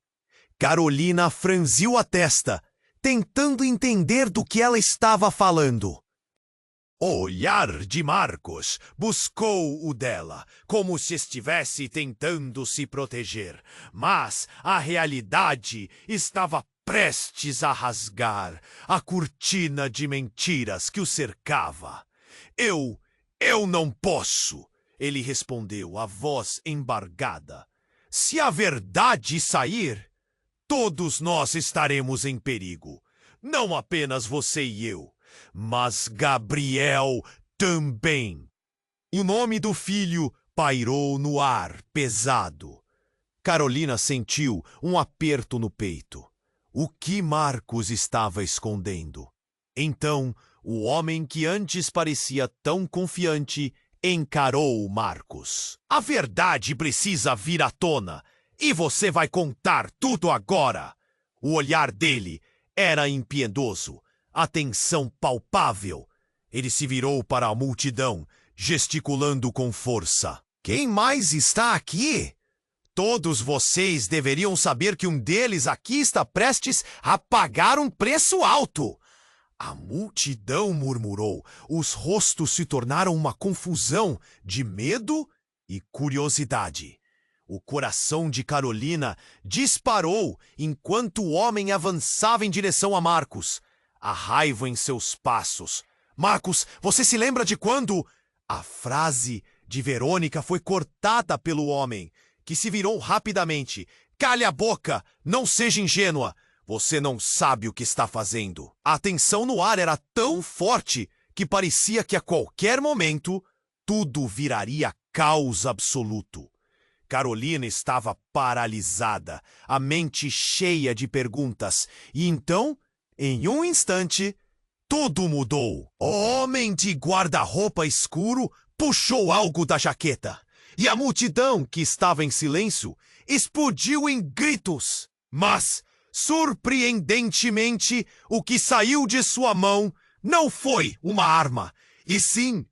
Carolina franziu a testa, tentando entender do que ela estava falando. O olhar de Marcos buscou o dela, como se estivesse tentando se proteger. Mas a realidade estava prestes a rasgar a cortina de mentiras que o cercava. Eu não posso, ele respondeu, a voz embargada. Se a verdade sair, todos nós estaremos em perigo. Não apenas você e eu, mas Gabriel também. O nome do filho pairou no ar pesado. Carolina sentiu um aperto no peito. O que Marcos estava escondendo? Então, o homem que antes parecia tão confiante encarou Marcos. A verdade precisa vir à tona, e você vai contar tudo agora. O olhar dele era impiedoso, a tensão palpável. Ele se virou para a multidão, gesticulando com força. Quem mais está aqui? Todos vocês deveriam saber que um deles aqui está prestes a pagar um preço alto. A multidão murmurou. Os rostos se tornaram uma confusão de medo e curiosidade. O coração de Carolina disparou enquanto o homem avançava em direção a Marcos. A raiva em seus passos. Marcos, você se lembra de quando? A frase de Verônica foi cortada pelo homem, que se virou rapidamente. Cale a boca! Não seja ingênua! Você não sabe o que está fazendo. A tensão no ar era tão forte que parecia que a qualquer momento tudo viraria caos absoluto. Carolina estava paralisada, a mente cheia de perguntas. E então, em um instante, tudo mudou. O homem de guarda-roupa escuro puxou algo da jaqueta. E a multidão, que estava em silêncio, explodiu em gritos. Mas, surpreendentemente, o que saiu de sua mão não foi uma arma, e sim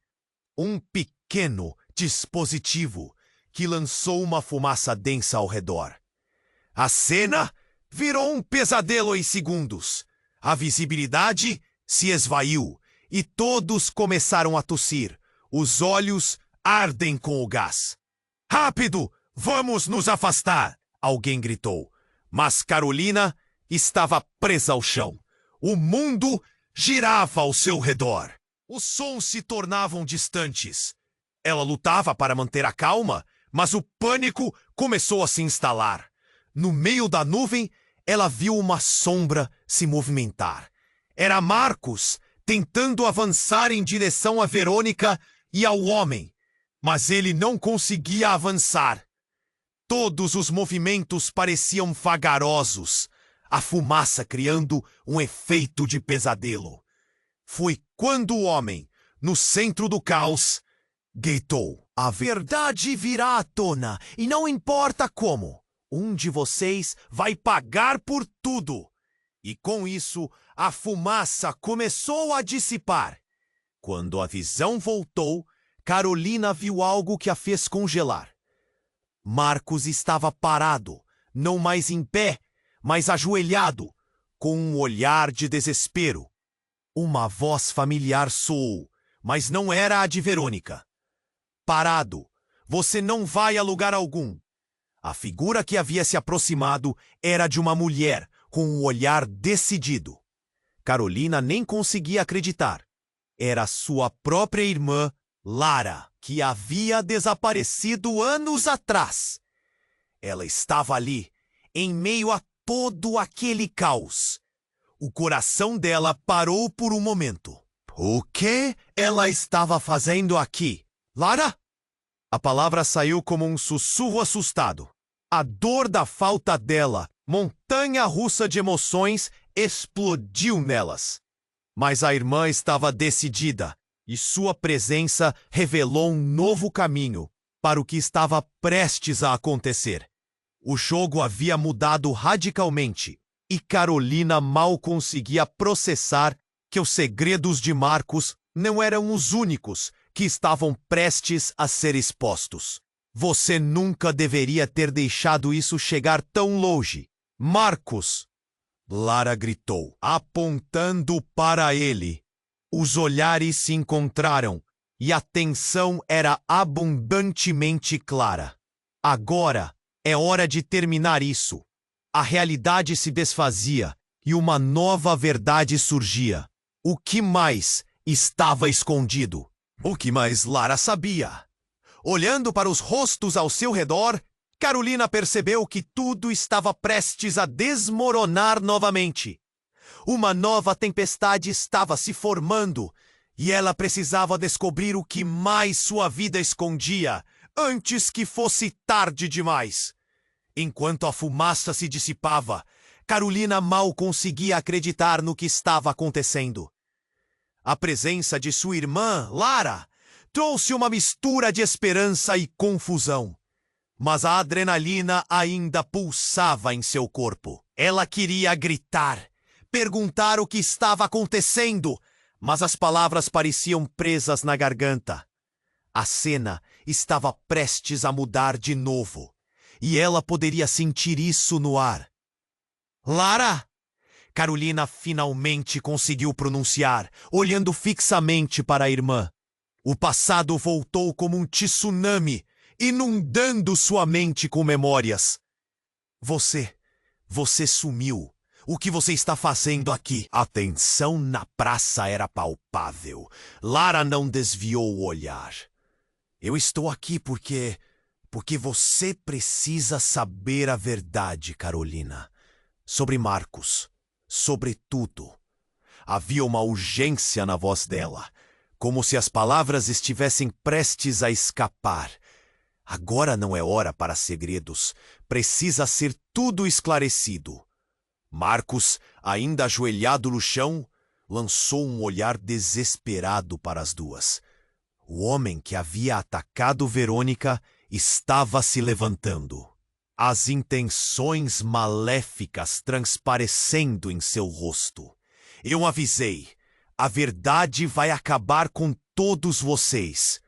um pequeno dispositivo que lançou uma fumaça densa ao redor. A cena virou um pesadelo em segundos. A visibilidade se esvaiu e todos começaram a tossir. Os olhos ardem com o gás. Rápido! Vamos nos afastar! Alguém gritou. Mas Carolina estava presa ao chão. O mundo girava ao seu redor. Os sons se tornavam distantes. Ela lutava para manter a calma, mas o pânico começou a se instalar. No meio da nuvem, ela viu uma sombra se movimentar. Era Marcos tentando avançar em direção a Verônica e ao homem, mas ele não conseguia avançar. Todos os movimentos pareciam vagarosos, a fumaça criando um efeito de pesadelo. Foi quando o homem, no centro do caos, gritou: a verdade virá à tona, e não importa como. Um de vocês vai pagar por tudo. E com isso, a fumaça começou a dissipar. Quando a visão voltou, Carolina viu algo que a fez congelar. Marcos estava parado, não mais em pé, mas ajoelhado, com um olhar de desespero. Uma voz familiar soou, mas não era a de Verônica. Parado, você não vai a lugar algum. A figura que havia se aproximado era de uma mulher com um olhar decidido. Carolina nem conseguia acreditar. Era sua própria irmã, Lara, que havia desaparecido anos atrás. Ela estava ali, em meio a todo aquele caos. O coração dela parou por um momento. O que ela estava fazendo aqui? Lara? A palavra saiu como um sussurro assustado. A dor da falta dela, montanha-russa de emoções, explodiu nelas. Mas a irmã estava decidida, e sua presença revelou um novo caminho para o que estava prestes a acontecer. O jogo havia mudado radicalmente, e Carolina mal conseguia processar que os segredos de Marcos não eram os únicos que estavam prestes a ser expostos. Você nunca deveria ter deixado isso chegar tão longe. Marcos! Lara gritou, apontando para ele. Os olhares se encontraram e a tensão era abundantemente clara. Agora é hora de terminar isso. A realidade se desfazia e uma nova verdade surgia. O que mais estava escondido? O que mais Lara sabia? Olhando para os rostos ao seu redor, Carolina percebeu que tudo estava prestes a desmoronar novamente. Uma nova tempestade estava se formando e ela precisava descobrir o que mais sua vida escondia antes que fosse tarde demais. Enquanto a fumaça se dissipava, Carolina mal conseguia acreditar no que estava acontecendo. A presença de sua irmã, Lara, trouxe uma mistura de esperança e confusão. Mas a adrenalina ainda pulsava em seu corpo. Ela queria gritar, perguntar o que estava acontecendo, mas as palavras pareciam presas na garganta. A cena estava prestes a mudar de novo, e ela poderia sentir isso no ar. Lara! Carolina finalmente conseguiu pronunciar, olhando fixamente para a irmã. O passado voltou como um tsunami, inundando sua mente com memórias. Você sumiu. O que você está fazendo aqui? A tensão na praça era palpável. Lara não desviou o olhar. Eu estou aqui porque você precisa saber a verdade, Carolina. Sobre Marcos. Sobre tudo. Havia uma urgência na voz dela, como se as palavras estivessem prestes a escapar. Agora não é hora para segredos. Precisa ser tudo esclarecido. Marcos, ainda ajoelhado no chão, lançou um olhar desesperado para as duas. O homem que havia atacado Verônica estava se levantando. As intenções maléficas transparecendo em seu rosto. Eu avisei. A verdade vai acabar com todos vocês.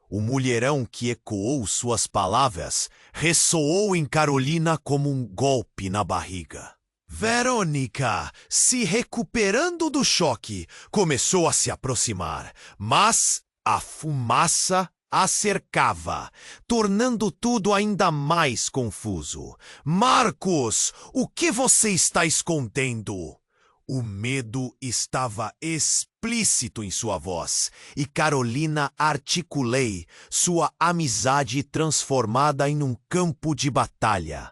O mulherão que ecoou suas palavras ressoou em Carolina como um golpe na barriga. Verônica, se recuperando do choque, começou a se aproximar, mas a fumaça a cercava, tornando tudo ainda mais confuso. Marcos, o que você está escondendo? O medo estava explícito em sua voz, e Carolina articulei sua amizade transformada em um campo de batalha.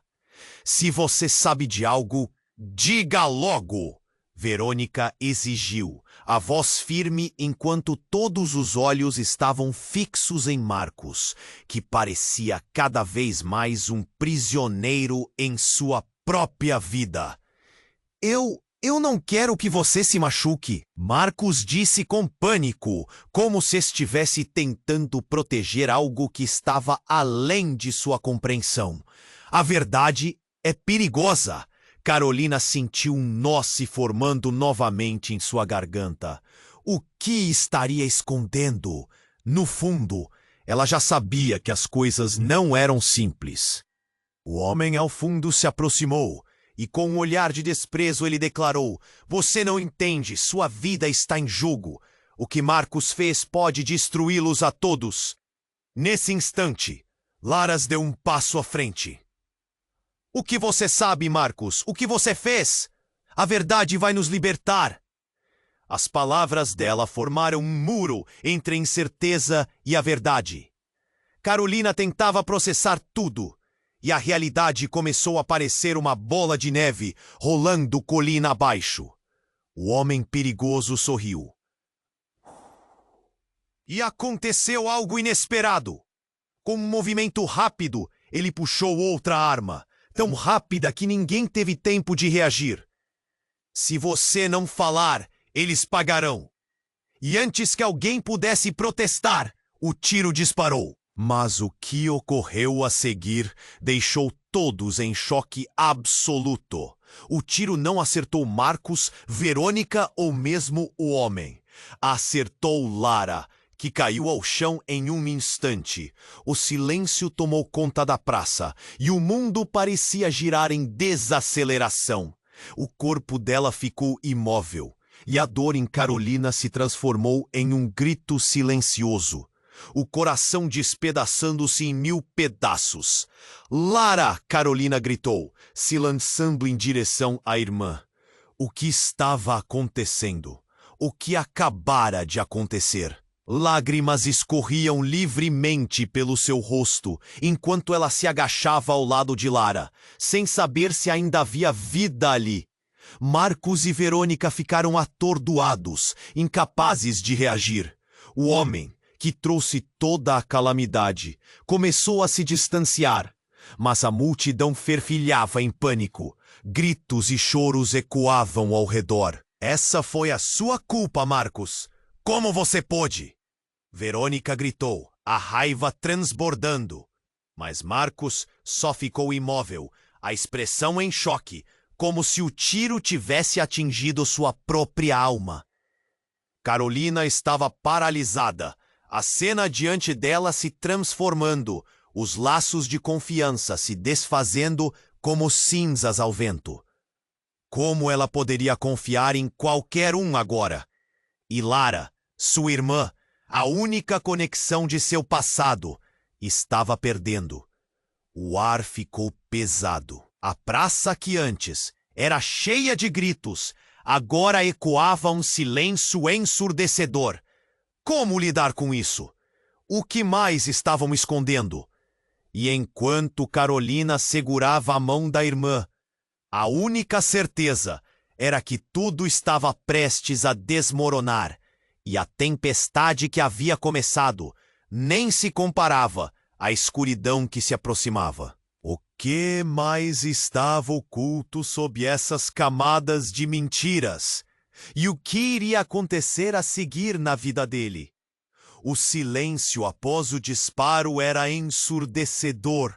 Se você sabe de algo, diga logo! Verônica exigiu, a voz firme enquanto todos os olhos estavam fixos em Marcos, que parecia cada vez mais um prisioneiro em sua própria vida. Eu não quero que você se machuque, Marcos disse com pânico, como se estivesse tentando proteger algo que estava além de sua compreensão. A verdade é perigosa. Carolina sentiu um nó se formando novamente em sua garganta. O que estaria escondendo? No fundo, ela já sabia que as coisas não eram simples. O homem ao fundo se aproximou e com um olhar de desprezo ele declarou: "Você não entende, sua vida está em jogo. O que Marcos fez pode destruí-los a todos." Nesse instante, Laras deu um passo à frente. "O que você sabe, Marcos? O que você fez? A verdade vai nos libertar." As palavras dela formaram um muro entre a incerteza e a verdade. Carolina tentava processar tudo, e a realidade começou a parecer uma bola de neve rolando colina abaixo. O homem perigoso sorriu. E aconteceu algo inesperado. Com um movimento rápido, ele puxou outra arma, tão rápida que ninguém teve tempo de reagir. "Se você não falar, eles pagarão." E antes que alguém pudesse protestar, o tiro disparou. Mas o que ocorreu a seguir deixou todos em choque absoluto. O tiro não acertou Marcos, Verônica ou mesmo o homem. Acertou Lara, que caiu ao chão em um instante. O silêncio tomou conta da praça e o mundo parecia girar em desaceleração. O corpo dela ficou imóvel e a dor em Carolina se transformou em um grito silencioso. O coração despedaçando-se em 1000 pedaços. "Lara!" Carolina gritou, se lançando em direção à irmã. O que estava acontecendo? O que acabara de acontecer? Lágrimas escorriam livremente pelo seu rosto, enquanto ela se agachava ao lado de Lara, sem saber se ainda havia vida ali. Marcos e Verônica ficaram atordoados, incapazes de reagir. O homem, que trouxe toda a calamidade, começou a se distanciar, mas a multidão fervilhava em pânico. Gritos e choros ecoavam ao redor. Essa foi a sua culpa, Marcos. Como você pôde? Verônica gritou, a raiva transbordando. Mas Marcos só ficou imóvel, a expressão em choque, como se o tiro tivesse atingido sua própria alma. Carolina estava paralisada, a cena diante dela se transformando, os laços de confiança se desfazendo como cinzas ao vento. Como ela poderia confiar em qualquer um agora? E Lara, sua irmã, a única conexão de seu passado, estava perdendo. O ar ficou pesado. A praça que antes era cheia de gritos, agora ecoava um silêncio ensurdecedor. Como lidar com isso? O que mais estavam escondendo? E enquanto Carolina segurava a mão da irmã, a única certeza era que tudo estava prestes a desmoronar, e a tempestade que havia começado nem se comparava à escuridão que se aproximava. O que mais estava oculto sob essas camadas de mentiras? E o que iria acontecer a seguir na vida dele? O silêncio após o disparo era ensurdecedor.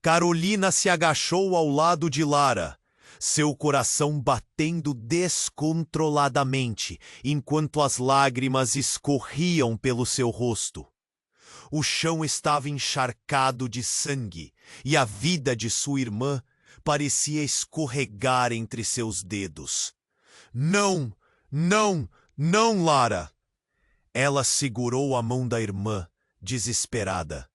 Carolina se agachou ao lado de Lara, seu coração batendo descontroladamente, enquanto as lágrimas escorriam pelo seu rosto. O chão estava encharcado de sangue, e a vida de sua irmã parecia escorregar entre seus dedos. Não, não, não, Lara! Ela segurou a mão da irmã, desesperada.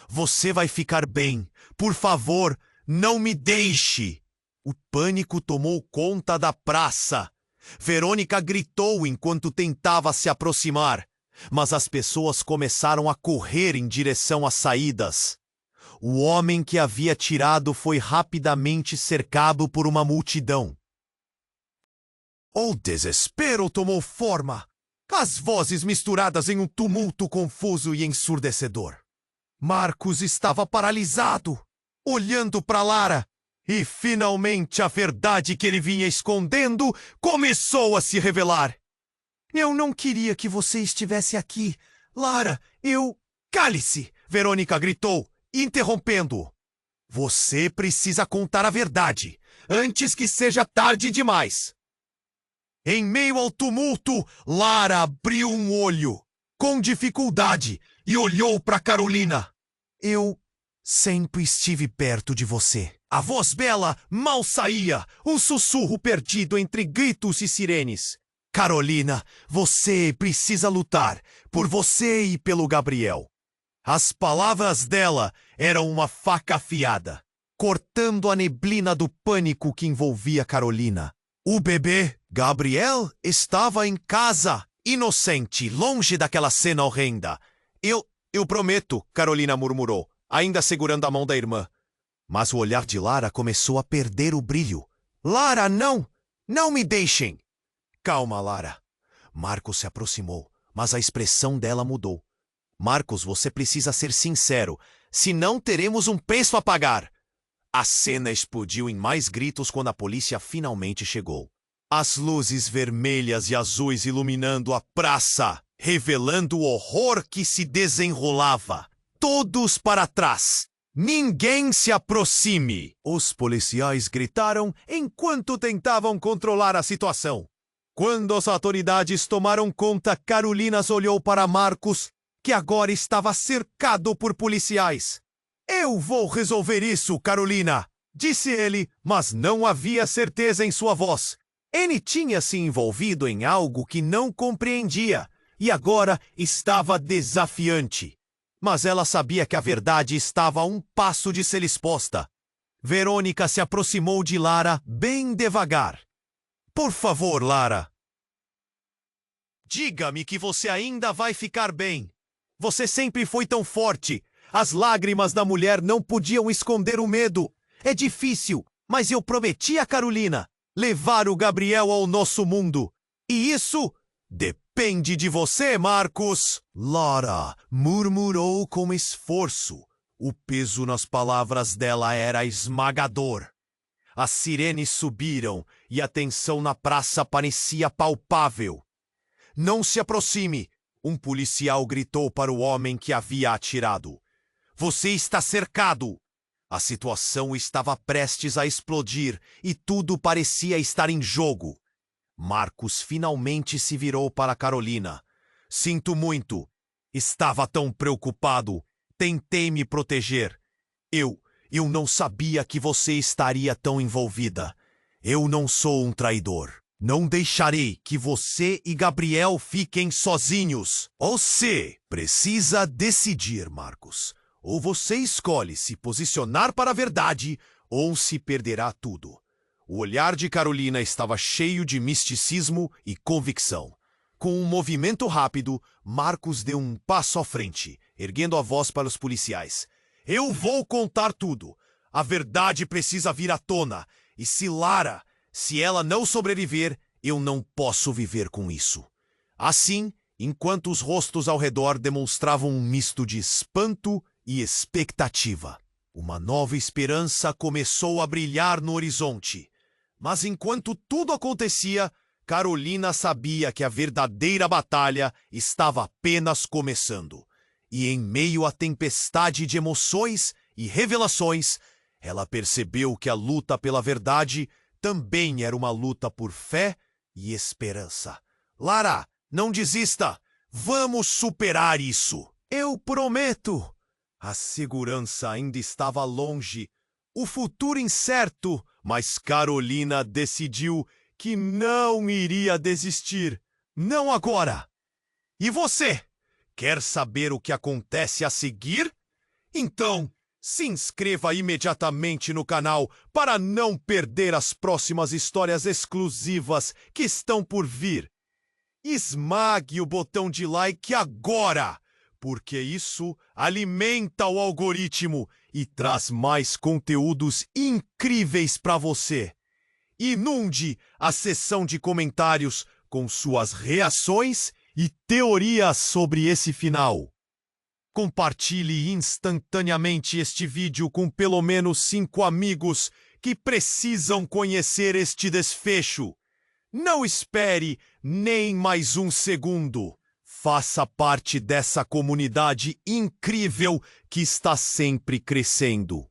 Você vai ficar bem. Por favor, não me deixe! O pânico tomou conta da praça. Verônica gritou enquanto tentava se aproximar, mas as pessoas começaram a correr em direção às saídas. O homem que havia tirado foi rapidamente cercado por uma multidão. O desespero tomou forma. As vozes misturadas em um tumulto confuso e ensurdecedor. Marcos estava paralisado, olhando para Lara, e finalmente a verdade que ele vinha escondendo começou a se revelar. Eu não queria que você estivesse aqui, Lara, Cale-se! Verônica gritou, interrompendo-o. Você precisa contar a verdade, antes que seja tarde demais. Em meio ao tumulto, Lara abriu um olho, com dificuldade, e olhou para Carolina. Eu sempre estive perto de você. A voz bela mal saía, um sussurro perdido entre gritos e sirenes. Carolina, você precisa lutar, por você e pelo Gabriel. As palavras dela eram uma faca afiada, cortando a neblina do pânico que envolvia Carolina. O bebê, Gabriel, estava em casa, inocente, longe daquela cena horrenda. Eu prometo, Carolina murmurou, ainda segurando a mão da irmã. Mas o olhar de Lara começou a perder o brilho. Lara, não! Não me deixem! Calma, Lara. Marcos se aproximou, mas a expressão dela mudou. Marcos, você precisa ser sincero, senão teremos um preço a pagar. A cena explodiu em mais gritos quando a polícia finalmente chegou. As luzes vermelhas e azuis iluminando a praça, revelando o horror que se desenrolava. Todos para trás! Ninguém se aproxime! Os policiais gritaram enquanto tentavam controlar a situação. Quando as autoridades tomaram conta, Carolina olhou para Marcos, que agora estava cercado por policiais. Eu vou resolver isso, Carolina, disse ele, mas não havia certeza em sua voz. Ele tinha se envolvido em algo que não compreendia e agora estava desafiante. Mas ela sabia que a verdade estava a um passo de ser exposta. Verônica se aproximou de Lara bem devagar. Por favor, Lara. Diga-me que você ainda vai ficar bem. Você sempre foi tão forte. As lágrimas da mulher não podiam esconder o medo. É difícil, mas eu prometi a Carolina levar o Gabriel ao nosso mundo. E isso depende de você, Marcos. Lara murmurou com esforço. O peso nas palavras dela era esmagador. As sirenes subiram e a tensão na praça parecia palpável. Não se aproxime, um policial gritou para o homem que havia atirado. Você está cercado. A situação estava prestes a explodir e tudo parecia estar em jogo. Marcos finalmente se virou para Carolina. Sinto muito. Estava tão preocupado. Tentei me proteger. Eu não sabia que você estaria tão envolvida. Eu não sou um traidor. Não deixarei que você e Gabriel fiquem sozinhos. Você precisa decidir, Marcos. Ou você escolhe se posicionar para a verdade, ou se perderá tudo. O olhar de Carolina estava cheio de misticismo e convicção. Com um movimento rápido, Marcos deu um passo à frente, erguendo a voz para os policiais. Eu vou contar tudo. A verdade precisa vir à tona. E se ela não sobreviver, eu não posso viver com isso. Assim, enquanto os rostos ao redor demonstravam um misto de espanto e expectativa, uma nova esperança começou a brilhar no horizonte. Mas enquanto tudo acontecia, Carolina sabia que a verdadeira batalha estava apenas começando. E em meio à tempestade de emoções e revelações, ela percebeu que a luta pela verdade também era uma luta por fé e esperança. Lara, não desista! Vamos superar isso! Eu prometo! A segurança ainda estava longe, o futuro incerto, mas Carolina decidiu que não iria desistir. Não agora! E você? Quer saber o que acontece a seguir? Então, se inscreva imediatamente no canal para não perder as próximas histórias exclusivas que estão por vir. Esmague o botão de like agora, porque isso alimenta o algoritmo e traz mais conteúdos incríveis para você. Inunde a seção de comentários com suas reações e teorias sobre esse final. Compartilhe instantaneamente este vídeo com pelo menos 5 amigos que precisam conhecer este desfecho. Não espere nem mais um segundo. Faça parte dessa comunidade incrível que está sempre crescendo.